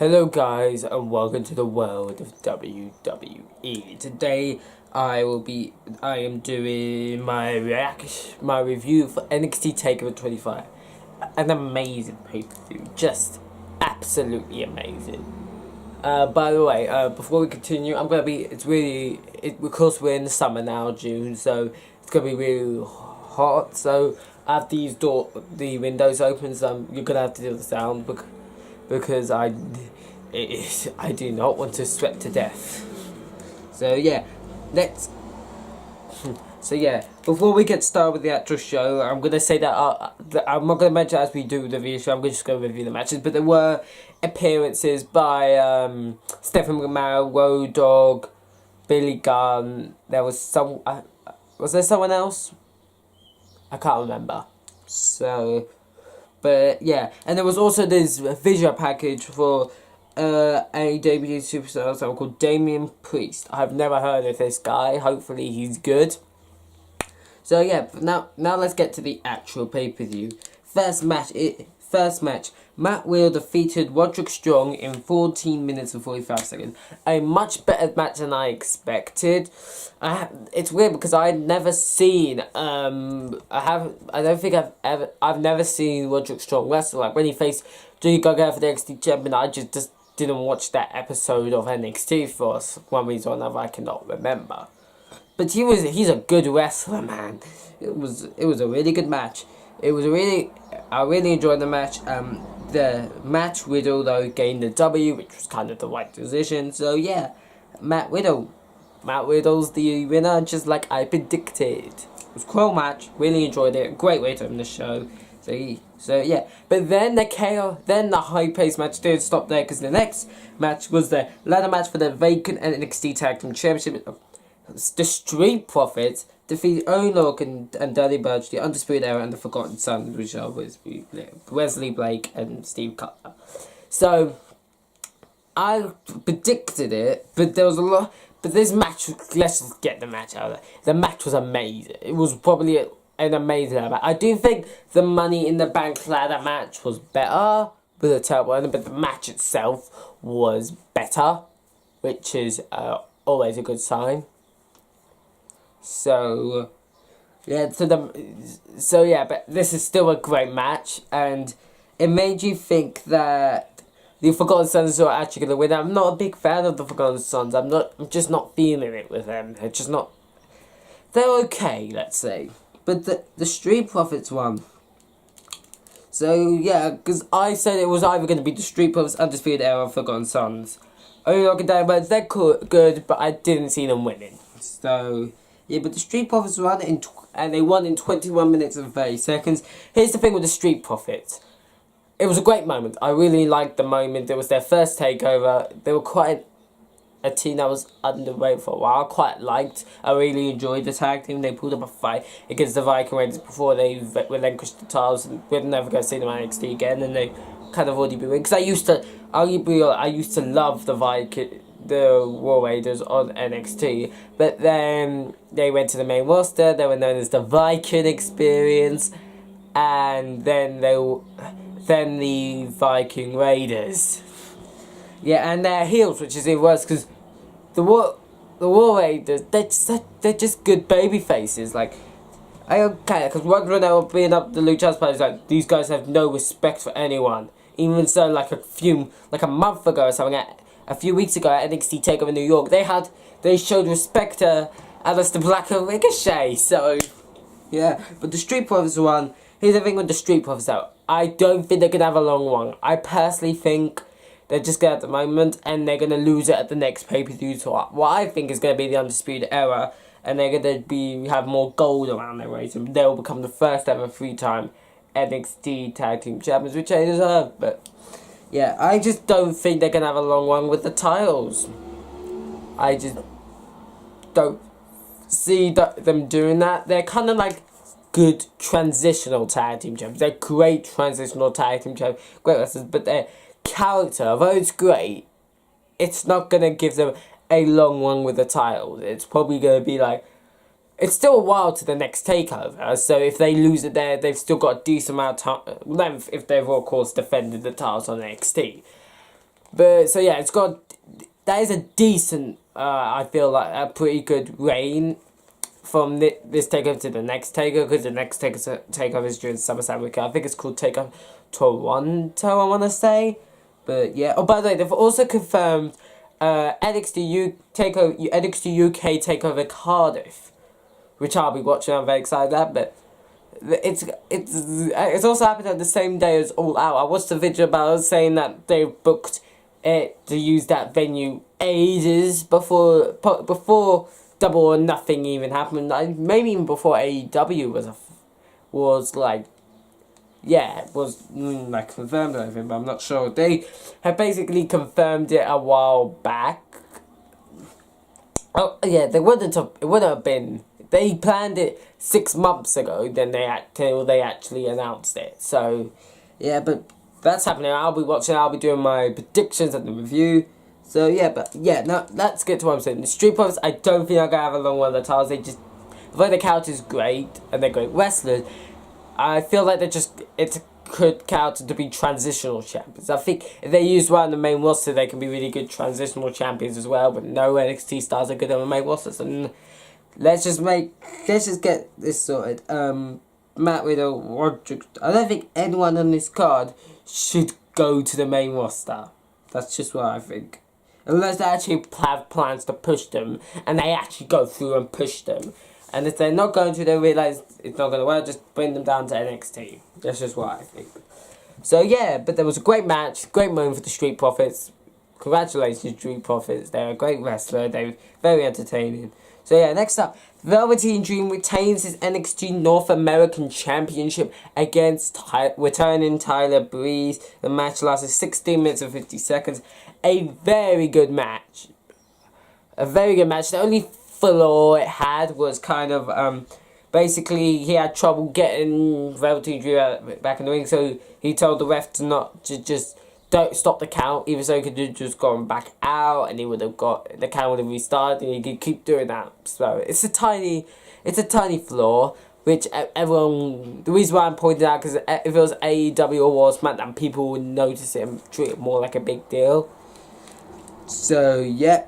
Hello guys and welcome to the world of WWE. Today I am doing my review for NXT Takeover 25. An amazing pay-per-view, just absolutely amazing. By the way, before we continue, because we're in the summer now, June, so it's gonna be really hot. So I have these the windows open, so you're gonna have to do the sound because I do not want to sweat to death. So yeah, before we get started with the actual show, I'm gonna say that I'm not gonna mention as we do the review show. I'm just gonna review the matches, but there were appearances by Stephen McMahon, Road Dogg, Billy Gunn. There was was there someone else? I can't remember. So. But yeah, and there was also this visual package for a WWE superstar someone called Damian Priest. I've never heard of this guy. Hopefully he's good. So yeah, now let's get to the actual pay-per-view. First match, Matt Riddle defeated Roderick Strong in 14 minutes and 45 seconds. A much better match than I expected. It's weird because I've never seen I've never seen Roderick Strong wrestle. Like when he faced Drew Gallagher for the NXT champion, I just didn't watch that episode of NXT for one reason or another. I cannot remember. But he's a good wrestler, man. It was a really good match. I really enjoyed the match. The match Riddle though gained the W, which was kind of the right decision. So yeah, Matt Riddle's the winner, just like I predicted. It was a cool match. Really enjoyed it. Great way to end the show. So yeah, but then the high-paced match didn't stop there because the next match was the ladder match for the vacant NXT Tag Team Championship. The Street Profits defeated Owen Lorcan and Dudley Burch, the Undisputed Era, and the Forgotten Sons, which are Wesley Blake and Steve Cutler. So I predicted it, but there was a lot. But this match, let's just get the match out of there. The match was amazing. It was probably an amazing match. I do think the Money in the Bank ladder match was better with a terrible ending, but the match itself was better, which is always a good sign. So but this is still a great match, and it made you think that the Forgotten Sons are actually going to win. I'm not a big fan of the Forgotten Sons. I'm just not feeling it with them. They're okay, let's say. But the Street Profits won. So yeah, because I said it was either going to be the Street Profits, Undisputed Era, Forgotten Sons. Only looking down, but they're good, but I didn't see them winning. So yeah, but the Street Profits won and they won in 21 minutes and 30 seconds. Here's the thing with the Street Profits. It was a great moment. I really liked the moment. It was their first takeover. They were quite a team that was underway for a while. I really enjoyed the tag team. They pulled up a fight against the Viking Raiders before they relinquished the titles. We're never going to see them on NXT again, and they kind of already been winning. Because I used to love the War Raiders on NXT, but then they went to the main roster. They were known as the Viking Experience, and then the Viking Raiders. Yeah, and they're heels, which is even worse because the War Raiders, they're just good baby faces. Like, because when they were being up the Lucha House Party, like, these guys have no respect for anyone. Even so, like a month ago or something, a few weeks ago at NXT Takeover New York, they showed respect to Aleister Black and Ricochet. So yeah, but the Street Profits won. Here's the thing with the Street Profits though. I don't think they're gonna have a long one. I personally think they're just good at the moment, and they're gonna lose it at the next pay-per-view to what I think is gonna be the Undisputed Era, and they're gonna have more gold around their waist, and they'll become the first ever 3-time NXT Tag Team Champions, which they deserve. But yeah, I just don't think they're gonna have a long one with the titles. I just don't see them doing that. They're kind of like good transitional tag team champions. They're great transitional tag team champions, great wrestlers, but their character, although it's great, it's not gonna give them a long one with the titles. It's probably gonna be like, it's still a while to the next takeover, so if they lose it there, they've still got a decent amount of length if they've of course defended the titles on NXT. But so yeah, that is a decent. I feel like a pretty good reign from this takeover to the next takeover, because the next takeover is during SummerSlam weekend. I think it's called Takeover Toronto, I want to say. But yeah. Oh, by the way, they've also confirmed NXT UK takeover Cardiff, which I'll be watching. I'm very excited at. But it's also happened on the same day as All Out. I watched the video about it saying that they booked it to use that venue ages before Double or Nothing even happened. Maybe even before AEW was like confirmed or anything, but I'm not sure. They have basically confirmed it a while back. Oh yeah, it wouldn't have been. They planned it 6 months ago. Then till they actually announced it. So yeah, but that's happening. I'll be watching. I'll be doing my predictions and the review. So yeah, now let's get to what I'm saying. The Street Profits, I don't think are gonna have a long one of the titles. Although the character is great and they're great wrestlers, I feel like it could count to be transitional champions. I think if they use one on the main roster, they can be really good transitional champions as well. But no NXT stars are good on the main roster. So let's just get this sorted. Matt Riddle, I don't think anyone on this card should go to the main roster. That's just what I think. Unless they actually have plans to push them, and they actually go through and push them. And if they're not going to, they realise it's not going to work, just bring them down to NXT. That's just what I think. So yeah, but there was a great match, great moment for the Street Profits. Congratulations, Street Profits. They're a great wrestler, they're very entertaining. So yeah, next up, Velveteen Dream retains his NXT North American Championship against returning Tyler Breeze. The match lasted 16 minutes and 50 seconds. A very good match. The only flaw it had was kind of, basically he had trouble getting Velveteen Dream back in the ring, so he told the ref to just don't stop the count, even so he could have just gone back out and he would have the count would have restarted and he could keep doing that. So it's a tiny flaw, which the reason why I'm pointing out, because if it was AEW or SmackDown, people would notice it and treat it more like a big deal. So yeah,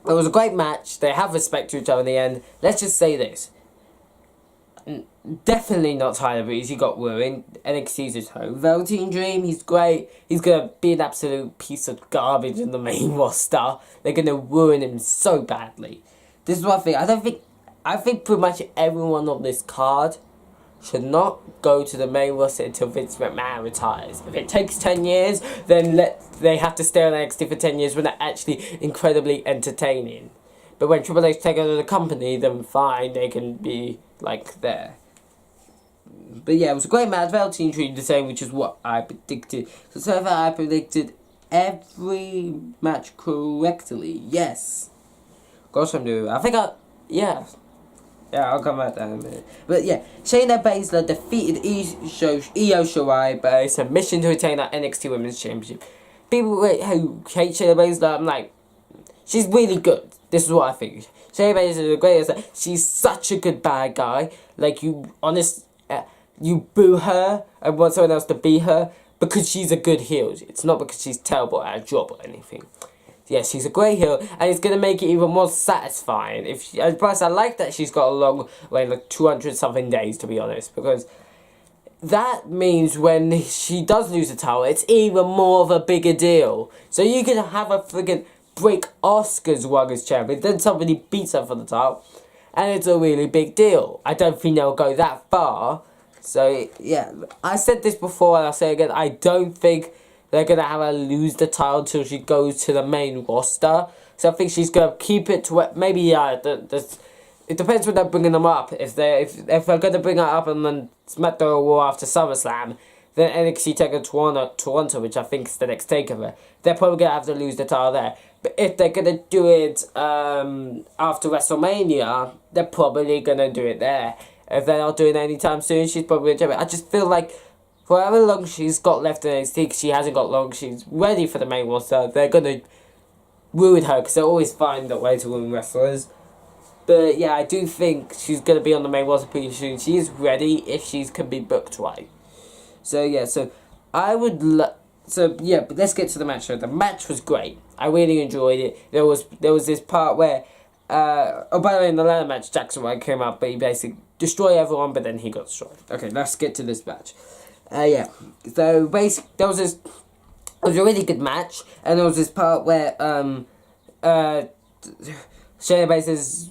it was a great match. They have respect to each other in the end. Let's just say this. Definitely not Tyler Breeze. He got ruined. NXT's his home. Velveteen Dream, he's great. He's going to be an absolute piece of garbage in the main roster. They're going to ruin him so badly. This is what I think. I think pretty much everyone on this card should not go to the main roster until Vince McMahon retires. If it takes 10 years, then they have to stay on NXT for 10 years when they're actually incredibly entertaining. But when Triple H take over the company, then fine, they can be like there. But yeah, it was a great match. Velveteen Dream the same, which is what I predicted. So far I predicted every match correctly. Yes. Gosh, I'm doing. Yeah, I'll come back to that in a minute. But yeah, Shayna Baszler defeated Io Shirai by a submission to retain that NXT Women's Championship. People who hate Shayna Baszler, I'm like, she's really good. This is what I think. Shayna Baszler is the greatest. She's such a good bad guy. Like, you boo her and want someone else to be her because she's a good heel. It's not because she's terrible at her job or anything. Yeah, she's a great heel, and it's gonna make it even more satisfying. Plus, I like that she's got a long, like 200 something days, to be honest, because that means when she does lose the title, it's even more of a bigger deal. So you can have a friggin' break Asuka's run as champion, then somebody beats her for the title, and it's a really big deal. I don't think they'll go that far. So yeah, I said this before, and I'll say it again. I don't think they're going to have her lose the title until she goes to the main roster. So I think she's going to keep it to it. Maybe, it depends when they're bringing them up. If they're going to bring her up and then SmackDown or Raw after SummerSlam, then NXT Takeover Toronto, which I think is the next takeover, they're probably going to have to lose the title there. But if they're going to do it after WrestleMania, they're probably going to do it there. If they're not doing it anytime soon, she's probably going to do it. I just feel like for however long she's got left in NXT, because she hasn't got long, she's ready for the main roster. They're going to ruin her, because they always find a way to ruin wrestlers. But yeah, I do think she's going to be on the main roster pretty soon. She is ready if she can be booked right. So yeah, so I would So yeah, but let's get to the match. So the match was great. I really enjoyed it. There was this part where, oh by the way, in the ladder match, Jackson White came out, but he basically destroyed everyone, but then he got destroyed. Okay, let's get to this match. Yeah. So basically, there was this. It was a really good match, and there was this part where Shayna Baszler's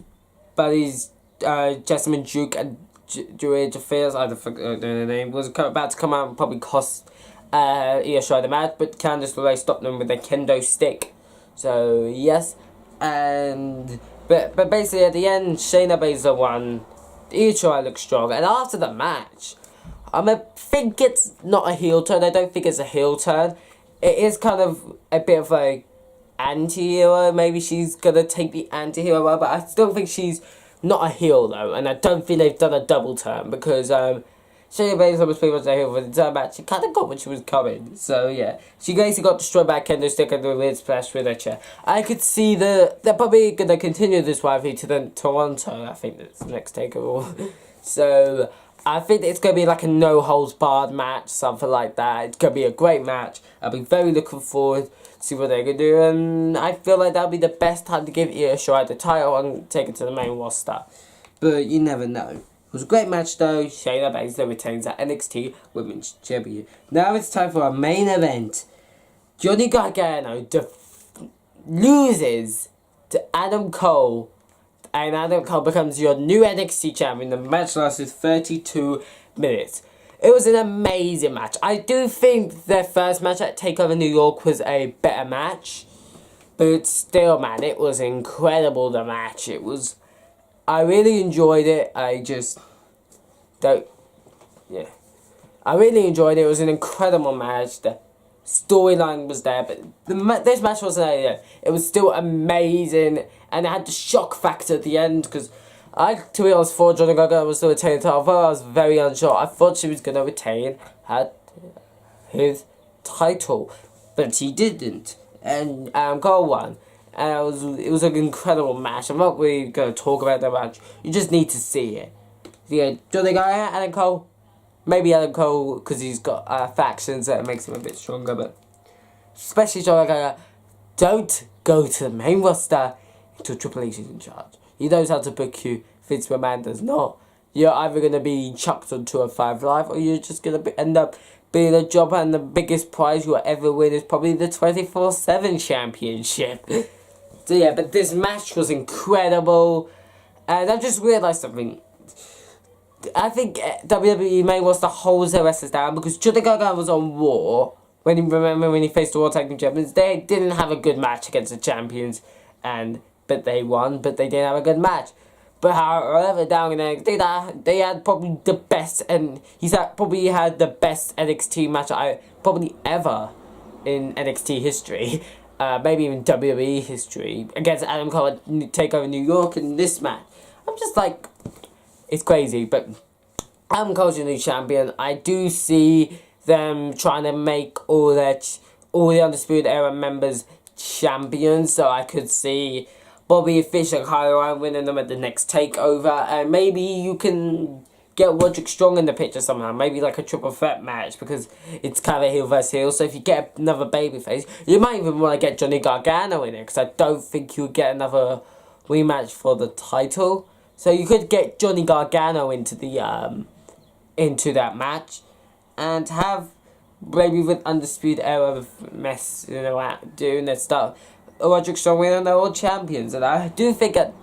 buddies, Jessamine Duke and Julia Jaffiers, I don't know their name, was about to come out and probably cost Io Shirai the match, but Candice LeRae stopped them with a kendo stick. So yes, and but basically at the end, Shayna Baszler won. Io Shirai looked strong, and after the match, I think it's not a heel turn. I don't think it's a heel turn. It is kind of a bit of a anti-hero. Maybe she's gonna take the anti-hero role, but I still think she's not a heel though, and I don't think they've done a double turn because Shayna Baszler was pretty much a heel for the entire match. She kind of got what she was coming, so yeah. She basically got destroyed by a kendo stick and the weird splash with her chair. I could see they're probably gonna continue this rivalry to then Toronto. I think that's the next takeover. So I think it's going to be like a no-holds-barred match, something like that. It's going to be a great match. I'll be very looking forward to see what they're going to do. And I feel like that'll be the best time to give Io Shirai the title and take it to the main roster. But you never know. It was a great match though. Shayna Baszler retains at NXT Women's Champion. Now it's time for our main event. Johnny Gargano loses to Adam Cole. And Adam Cole becomes your new NXT champion. The match lasted 32 minutes. It was an amazing match. I do think their first match at TakeOver New York was a better match. But still, man, it was incredible, the match. I really enjoyed it. I really enjoyed it. It was an incredible match. The storyline was there, but this match wasn't there. It was still amazing, and it had the shock factor at the end, because to be honest, thought Johnny Gargano was still retaining the title, although I was very unsure. I thought she was going to retain his title, but she didn't, and Cole won, and it was an incredible match. I'm not really going to talk about that match. You just need to see it. Yeah, Johnny Gargano, Adam Cole. Maybe Adam Cole, because he's got factions that makes him a bit stronger, but especially Johnny Gargano, don't go to the main roster until Triple H is in charge. He knows how to book you. Vince McMahon does not. You're either going to be chucked on 205 Live, or you're just going to end up being a jobber, and the biggest prize you'll ever win is probably the 24/7 championship. So yeah, but this match was incredible, and I just realised something. I think WWE main roster holds their wrestlers down because Johnny Gargano was on Raw when he faced the Raw Tag Team Champions. They didn't have a good match against the champions, but they won. But they didn't have a good match. But however, down in NXT, they had probably the best, and probably had the best NXT match probably ever in NXT history, maybe even WWE history, against Adam Cole at TakeOver New York in this match. I'm just like, it's crazy, but Adam Cole's your new champion. I do see them trying to make all the Undisputed Era members champions, so I could see Bobby Fish and Kyle Ryan winning them at the next takeover, and maybe you can get Roderick Strong in the picture somehow, maybe like a triple threat match, because it's kind of heel versus heel. So if you get another babyface, you might even want to get Johnny Gargano in it, because I don't think you'll get another rematch for the title. So you could get Johnny Gargano into that match, and have maybe with Undisputed Era doing their stuff. Roderick Strong winning, they're all champions, and I do think at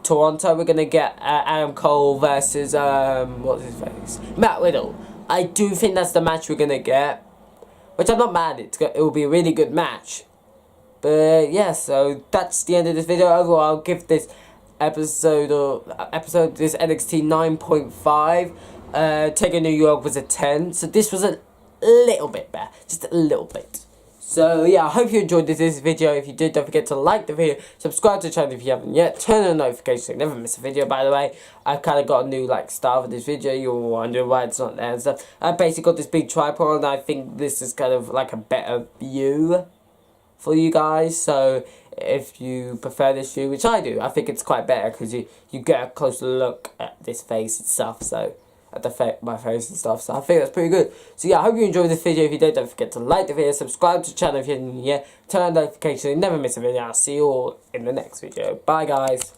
Toronto we're gonna get Adam Cole versus what's his face, Matt Riddle. I do think that's the match we're gonna get, which I'm not mad at. It will be a really good match. But yeah, so that's the end of this video. Overall, I'll give this episode this NXT 9.5. Takeover New York was a 10, so this was a little bit better, just a little bit. So yeah, I hope you enjoyed this video. If you did, don't forget to like the video, subscribe to the channel if you haven't yet, turn on notifications so you never miss a video. By the way, I've kind of got a new style for this video. You're wondering why it's not there and stuff. I basically got this big tripod, and I think this is kind of like a better view for you guys. So if you prefer this view, which I do, I think it's quite better because you get a closer look at this face and stuff. So at my face and stuff. So I think that's pretty good. So yeah, I hope you enjoyed this video. If you did, don't forget to like the video, subscribe to the channel if you're new here, turn on notifications so you never miss a video. I'll see you all in the next video. Bye guys.